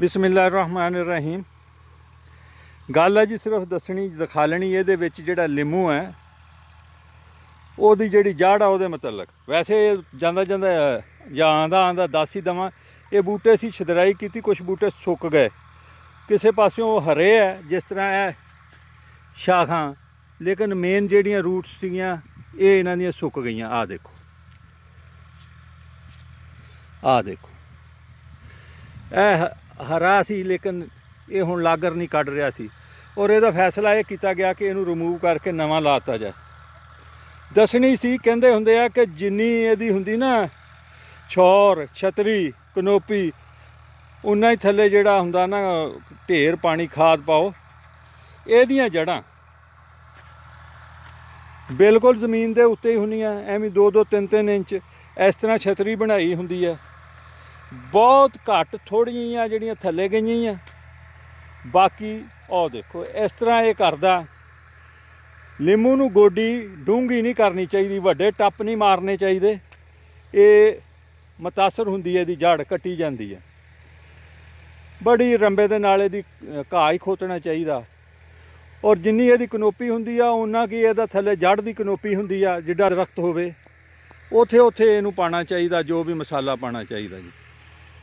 बिस्मिल्लाहिर्रहमानिर्रहीम। गल है जी सिर्फ दसनी दिखा लेनी ये जिहड़ा लिमू है ओहदी जिहड़ी जड़ आ उहदे मतलब वैसे जांदा जांदा या आंदा आंदा दस ही देवां ये बूटे सी छदराई की कुछ बूटे सुक गए किसी पासों हरे है जिस तरह है शाखां लेकिन मेन जिहड़ियां रूट्स सीगियां ये इन्हां दियां सुक गईयां। आ देखो यह हरा सी लेकिन ये हुण लागर नहीं कढ़ रहा सी और यदा फैसला यह किया गया कि इनू रिमूव करके नवा लाता जाए। दसनी सी कहंदे हुंदे आ कि जिन्नी इहदी हुंदी ना छौर छतरी कनोपी उन्ना ही थल्ले जिहड़ा हुंदा ना ढेर पानी खाद पाओ। इहदियां जड़ां बिल्कुल जमीन के उत्ते ही हुंदियां एवें 2-2 3-3 इंच इस तरह छतरी बनाई हुंदी है। बहुत घट थोड़ी जिहड़ियां थल्ले गईयां बाकी और देखो इस तरह ये करदा। लिमू नूं गोडी डूंगी नहीं करनी चाहिए, वड्डे टप नहीं मारने चाहिए, ये मुतासर हुंदी है, जड़ कट्टी जाती है। बड़ी रंबे दे नाल इहदी घाह ही खोतना चाहिए और जिन्नी इहदी कनोपी हुंदी आ उन्ना कि इहदा थल्ले जड़ दी कनोपी हुंदी आ जिड्डा दरख्त होवे उत्थे उत्थे इहनूं पाना चाहिए जो भी मसाला पाना चाहिए जी।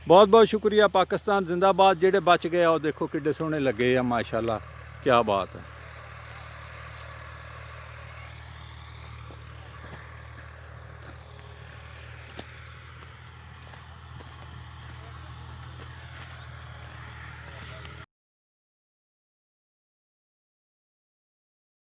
बहुत बहुत शुक्रिया। पाकिस्तान जिंदाबाद। जिहड़े बच गए और देखो किड्डे सोहणे लगे आ माशाअल्लाह, क्या बात है।